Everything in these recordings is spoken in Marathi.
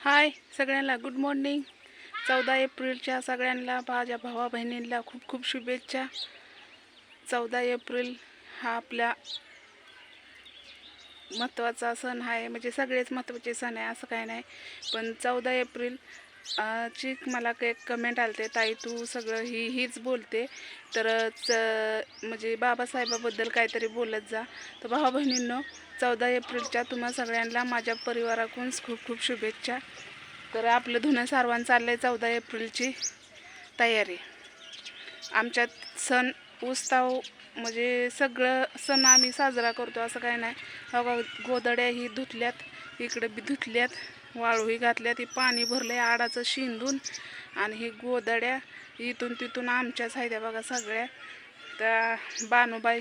हाय सगळ्यांना गुड मॉर्निंग. 14 एप्रिलच्या सगळ्यांना माझ्या भावा बहिणींना खूप खूप शुभेच्छा. 14 एप्रिल हा आपल्या महत्त्वाचा सण आहे. म्हणजे सगळेच महत्त्वाचे सण आहे असं काही नाही, पण 14 एप्रिल ची मला एक कमेंट आलते, ताई तू सगळं हीच बोलते तर म्हणजे बाबासाहेबाबद्दल काहीतरी बोलत जा. तर भावा बहिणींनो, 14 एप्रिलच्या तुम्हा सगळ्यांना माझ्या परिवाराकडून खूप खूप शुभेच्छा. तर आपलं धुणं सारवण चाललं आहे. 14 एप्रिलची तयारी आमच्यात सण उत्सव म्हणजे सगळं सण आम्ही साजरा करतो असं काही नाही. बघा गोधड्या ही धुतल्यात, इकडे बी धुतल्यात, वाळूही घातल्यात, ही पाणी भरलं आहे आडाचं शिंदून, आणि ही गोधड्या इथून तिथून आमच्याच आहेत त्या बघा सगळ्या. त्या बानूबाई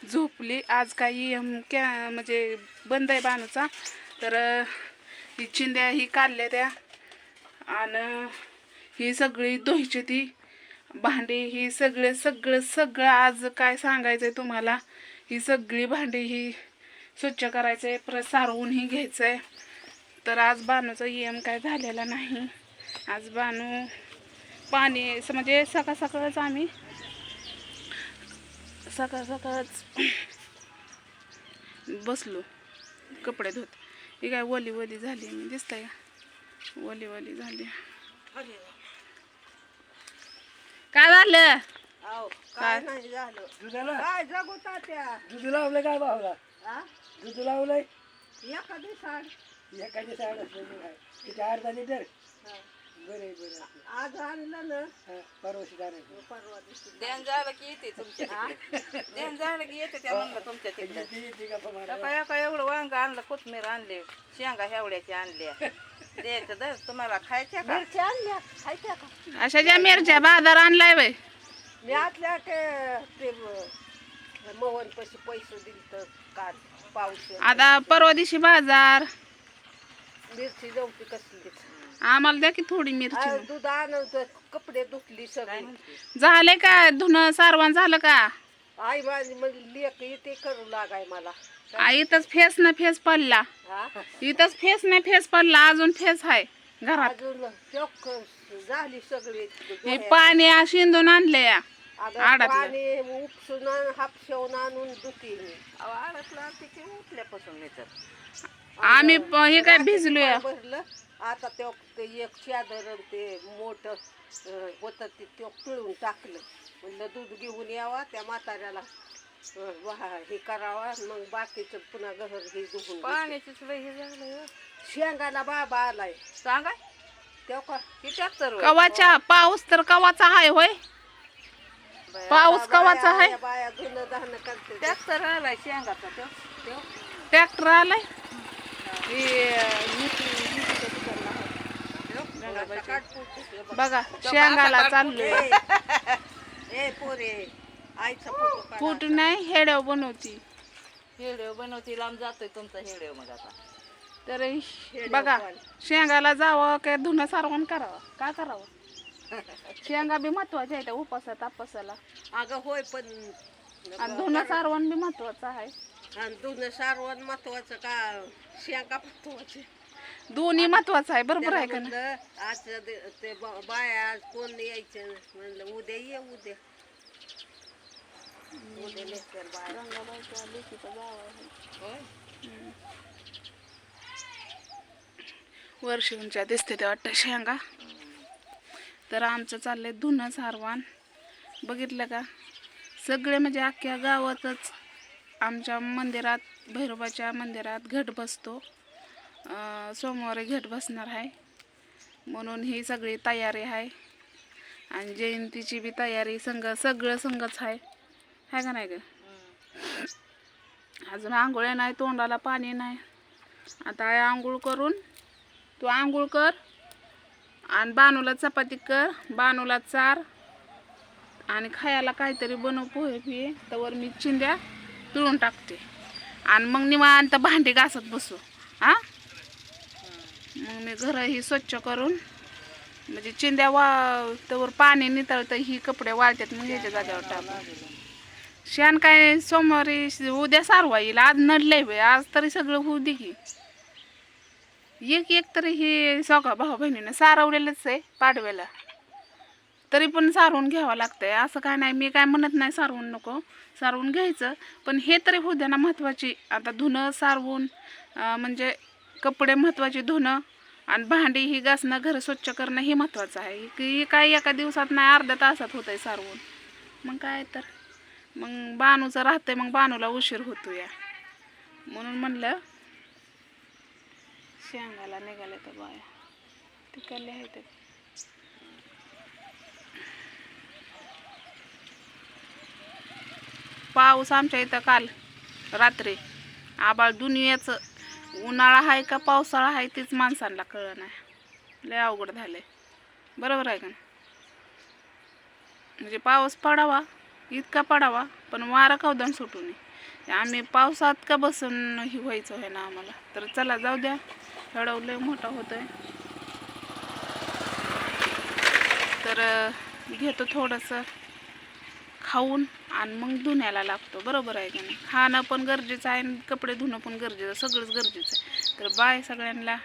झोपली आज, काही म्हणजे बंद आहे बानूचा. तर ही चिंध्या ही काढल्या त्या, आणि ही सगळी धुवायची ती भांडी, ही सगळं आज काय सांगायचंय तुम्हाला. ही सगळी भांडी ही स्वच्छ करायचंय, परत सारवून ही घ्यायचंय. तर आज बानूचा काय झालेला नाही. आज बानू पाणी म्हणजे सकाळच आम्ही सकाळच बसलो कपडे धुत. ही काय वली झाली, मी दिसतंय का वली झाली. काय झालं? काय नाही झालं. काय जगू तात्या? दूध लावलंय काय भावला? दूध लावलंय एखादी साड किती अर्धा लिटर. बरे आज आणलं ना, परवा देण झालं की येते तुमच्या देण झालं की येते त्या म्हणलं तुमच्या तिकडे. काय एवढं वांग आणलं, कोथमीर आणले, शेंगा हेवड्याची आणल्या, द्यायचं दर तुम्हाला खायच्या का? मिरच्या आणल्या खायच्या का? अशा ज्या मिरच्या बाजार आणलाय बाई मी आतल्या ते मोहन पैसे दिले तर काल पाऊस आता परवा दिवशी बाजार. मिरची जवळची कसली आम्हाला द्या की थोडी मिरची. दूध आणलं, कपडे धुतली सगळी. झाले का धुणं सारवण झालं का? आई माझी म्हणजे लेक इथे करू लागाय मला. इथंच फेस न फेस पडला, इथंच फेस न फेस पडला, अजून फेस आहे घरात. अजून चोख झाली सगळी. हे पाणी शिंदून आणले या आडातलं. पाणी उपसून हापशेवून आणून दुखी मी आडतला तिथे उठल्यापासून मी तर आम्ही हे काय भिजलोय. भरलं आता ते एक चादर ते मोठं होतं ते पिळून टाकलं. म्हणलं दूध घेऊन यावा त्या म्हाताऱ्याला हे करावा, मग बाकीचं पुन्हा गहर हे दुखून पाण्याची हे झालं. शेंगाला बाबा आलाय सांगा तेव्हा किती कवाचा पाऊस तर कवाचा आहे होय. पाऊस कवाचा आहे. बाया धुणं धाणं करते. ट्रॅक्टर आलाय शेंगाचा. ट्रॅक्टर आलाय. बघा शेंगाला चाललोय. ए पोरे आईचा फोटो नाही हेड्याव बनवती. हेडेव बनवती, लांब जातोय तुमचा हेडेव. मग आता तर बघा शेंगाला जावं काय धुणं सारवण करावं, का करावं? शेंगा बी महत्वाच्या आहे त्या उपासात तापासाला. अगं होय, पण धुणं सारवण बी महत्वाचं आहे. आणि धुणं सारवण महत्वाचं का शेंगा महत्वाचे? दोन्ही महत्वाचं आहे. बरोबर आहे का ना? आज ते बाया आज कोण यायचं म्हणलं उद्या ये. उद्या वर्षींच्या दिसते ते वाटतं शेंगा. तर आमचं चाललंय धुणं सारवण. बघितलं का सगळे म्हणजे अख्ख्या गावातच आमच्या मंदिरात, भैरोबाच्या मंदिरात घट बसतो. सोमवारी घट बसणार आहे म्हणून ही सगळी तयारी आहे. आणि जयंतीची बी तयारी सगळं संगच आहे का नाही ग? अजून आंघोळ्या नाही, तोंडाला पाणी नाही. आता आंघोळ करून तू आंघोळ कर आणि बानूला चपाती कर, बानूला चार, आणि खायला काहीतरी बनव, पोहे पिये. तर मी चिंध्या पिळून टाकते आणि मग निवांत भांडी घासत बसू. मग मी घरही स्वच्छ करून म्हणजे चिंध्या त्यावर पाणी नितळतं, ही कपडे वाळतात, मग याच्या जागेवर टाकू. शेण काय सोमवारी उद्या सारवा येईल. आज नडलंय बाई, आज तरी सगळं होऊ दे की. एक एक तरी हे सगळं भाऊ बहिणीनं सारवलेलंच आहे पाडव्याला, तरी पण सारवून घ्यावं लागतंय. असं काय नाही, मी काय म्हणत नाही सारवून नको, सारवून घ्यायचं, पण हे तरी होऊ द्या ना महत्त्वाची. आता धुणं सारवून म्हणजे कपडे महत्त्वाचे, धुणं आणि भांडी ही घासणं, घर स्वच्छ करणं हे महत्त्वाचं आहे. की काय एका दिवसात नाही, अर्ध्या तासात होत आहे सारवून. मग काय तर मग बानूचं राहतंय, मग बानूला उशीर होतो या, म्हणून म्हणलं शेंगाला निघाले तर बाया तिकडले आहे ते. पाऊस आमच्या इथं काल रात्री आबाळ दुनियाचं, उन्हाळा आहे का पावसाळा आहे तेच माणसांना कळलं नाही. लय अवघड झालंय, बरोबर आहे का? म्हणजे पाऊस पडावा, इतका पडावा, पण वारा कवदान सुटू नये. आम्ही पावसात का बसून ही व्हायचं आहे ना आम्हाला. तर चला जाऊ द्या, हळव लय मोठा होतोय. तर घेतो थोडंसं खाऊन आणि मग धुण्याला लागतो, बरोबर आहे का नाही? खाणं पण गरजेचं आहे आणि कपडे धुणं पण गरजेचं, सगळंच गरजेचं आहे. तर बाय सगळ्यांना.